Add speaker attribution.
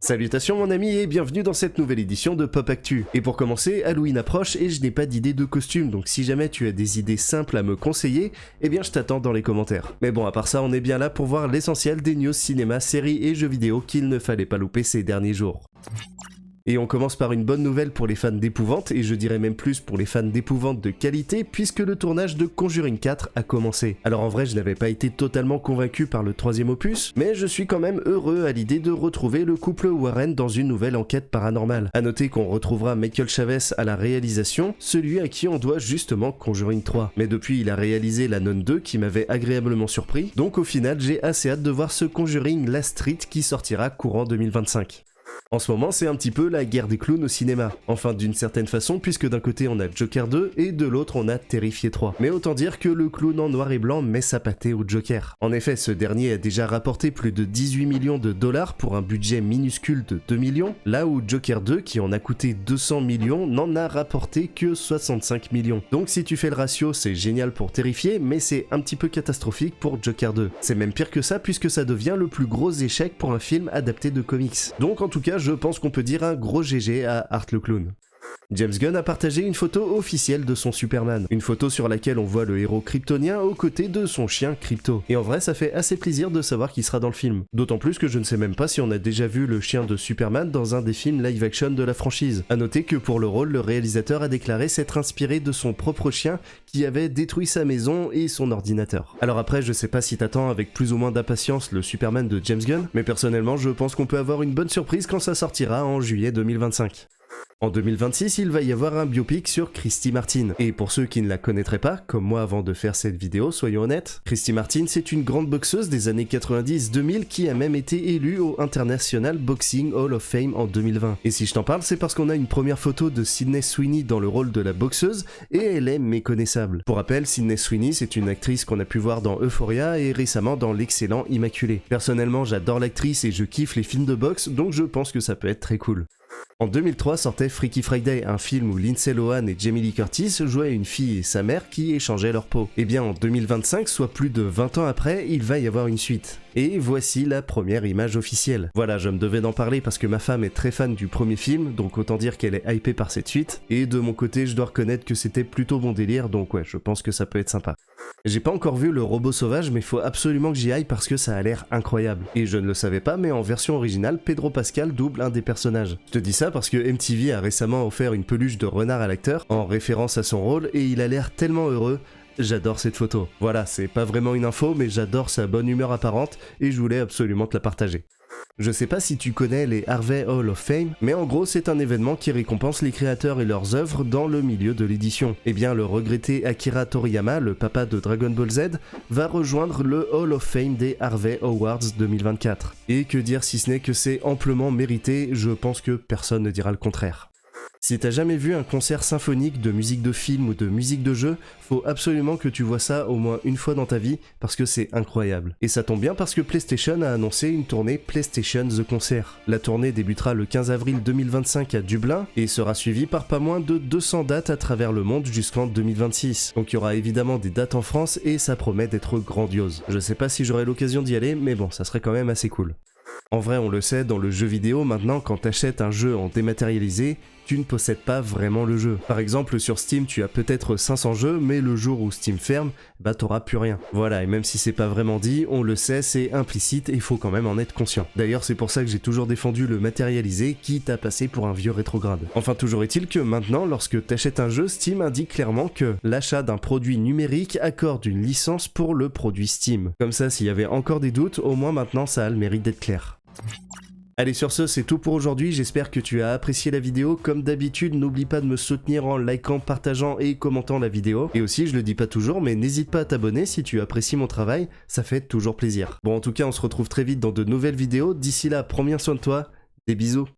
Speaker 1: Salutations mon ami et bienvenue dans cette nouvelle édition de Pop Actu. Et pour commencer, Halloween approche et je n'ai pas d'idée de costume, donc si jamais tu as des idées simples à me conseiller, eh bien je t'attends dans les commentaires. Mais bon, à part ça, on est bien là pour voir l'essentiel des news cinéma, séries et jeux vidéo qu'il ne fallait pas louper ces derniers jours. Et on commence par une bonne nouvelle pour les fans d'épouvante, et je dirais même plus pour les fans d'épouvante de qualité, puisque le tournage de Conjuring 4 a commencé. Alors en vrai, je n'avais pas été totalement convaincu par le troisième opus, mais je suis quand même heureux à l'idée de retrouver le couple Warren dans une nouvelle enquête paranormale. A noter qu'on retrouvera Michael Chavez à la réalisation, celui à qui on doit justement Conjuring 3. Mais depuis, il a réalisé La Nonne 2 qui m'avait agréablement surpris, donc au final, j'ai assez hâte de voir ce Conjuring Last Street qui sortira courant 2025. En ce moment, c'est un petit peu la guerre des clowns au cinéma. Enfin, d'une certaine façon, puisque d'un côté on a Joker 2 et de l'autre on a Terrifier 3. Mais autant dire que le clown en noir et blanc met sa pâtée au Joker. En effet, ce dernier a déjà rapporté plus de 18 millions de dollars pour un budget minuscule de 2 millions, là où Joker 2, qui en a coûté 200 millions, n'en a rapporté que 65 millions. Donc si tu fais le ratio, c'est génial pour Terrifier, mais c'est un petit peu catastrophique pour Joker 2. C'est même pire que ça, puisque ça devient le plus gros échec pour un film adapté de comics. Donc en tout cas, je pense qu'on peut dire un gros GG à Art le Clown. James Gunn a partagé une photo officielle de son Superman, une photo sur laquelle on voit le héros kryptonien aux côtés de son chien Krypto. Et en vrai, ça fait assez plaisir de savoir qu'il sera dans le film. D'autant plus que je ne sais même pas si on a déjà vu le chien de Superman dans un des films live-action de la franchise. A noter que pour le rôle, le réalisateur a déclaré s'être inspiré de son propre chien qui avait détruit sa maison et son ordinateur. Alors après, je sais pas si t'attends avec plus ou moins d'impatience le Superman de James Gunn, mais personnellement, je pense qu'on peut avoir une bonne surprise quand ça sortira en juillet 2025. En 2026, il va y avoir un biopic sur Christy Martin. Et pour ceux qui ne la connaîtraient pas, comme moi avant de faire cette vidéo, soyons honnêtes, Christy Martin c'est une grande boxeuse des années 90-2000 qui a même été élue au International Boxing Hall of Fame en 2020. Et si je t'en parle, c'est parce qu'on a une première photo de Sydney Sweeney dans le rôle de la boxeuse, et elle est méconnaissable. Pour rappel, Sydney Sweeney c'est une actrice qu'on a pu voir dans Euphoria et récemment dans l'excellent Immaculée. Personnellement, j'adore l'actrice et je kiffe les films de boxe, donc je pense que ça peut être très cool. En 2003 sortait Freaky Friday, un film où Lindsay Lohan et Jamie Lee Curtis jouaient une fille et sa mère qui échangeaient leur peau. Et bien en 2025, soit plus de 20 ans après, il va y avoir une suite. Et voici la première image officielle. Voilà, je me devais d'en parler parce que ma femme est très fan du premier film, donc autant dire qu'elle est hypée par cette suite. Et de mon côté, je dois reconnaître que c'était plutôt bon délire, donc ouais, je pense que ça peut être sympa. J'ai pas encore vu le robot sauvage, mais faut absolument que j'y aille parce que ça a l'air incroyable. Et je ne le savais pas, mais en version originale, Pedro Pascal double un des personnages. Je te dis ça parce que MTV a récemment offert une peluche de renard à l'acteur, en référence à son rôle, et il a l'air tellement heureux. J'adore cette photo. Voilà, c'est pas vraiment une info, mais j'adore sa bonne humeur apparente, et je voulais absolument te la partager. Je sais pas si tu connais les Harvey Hall of Fame, mais en gros c'est un événement qui récompense les créateurs et leurs œuvres dans le milieu de l'édition. Et bien le regretté Akira Toriyama, le papa de Dragon Ball Z, va rejoindre le Hall of Fame des Harvey Awards 2024. Et que dire si ce n'est que c'est amplement mérité, je pense que personne ne dira le contraire. Si t'as jamais vu un concert symphonique de musique de film ou de musique de jeu, faut absolument que tu vois ça au moins une fois dans ta vie parce que c'est incroyable. Et ça tombe bien parce que PlayStation a annoncé une tournée PlayStation The Concert. La tournée débutera le 15 avril 2025 à Dublin et sera suivie par pas moins de 200 dates à travers le monde jusqu'en 2026. Donc il y aura évidemment des dates en France et ça promet d'être grandiose. Je sais pas si j'aurai l'occasion d'y aller, mais bon, ça serait quand même assez cool. En vrai, on le sait, dans le jeu vidéo, maintenant, quand t'achètes un jeu en dématérialisé, tu ne possèdes pas vraiment le jeu. Par exemple, sur Steam, tu as peut-être 500 jeux, mais le jour où Steam ferme, bah t'auras plus rien. Voilà, et même si c'est pas vraiment dit, on le sait, c'est implicite et il faut quand même en être conscient. D'ailleurs, c'est pour ça que j'ai toujours défendu le matérialisé, quitte à passer pour un vieux rétrograde. Enfin, toujours est-il que maintenant, lorsque t'achètes un jeu, Steam indique clairement que l'achat d'un produit numérique accorde une licence pour le produit Steam. Comme ça, s'il y avait encore des doutes, au moins maintenant, ça a le mérite d'être clair. Allez, sur ce, c'est tout pour aujourd'hui, j'espère que tu as apprécié la vidéo. Comme d'habitude, n'oublie pas de me soutenir en likant, partageant et commentant la vidéo. Et aussi, je le dis pas toujours, mais n'hésite pas à t'abonner si tu apprécies mon travail, ça fait toujours plaisir. Bon, en tout cas, on se retrouve très vite dans de nouvelles vidéos. D'ici là, prends bien soin de toi, des bisous.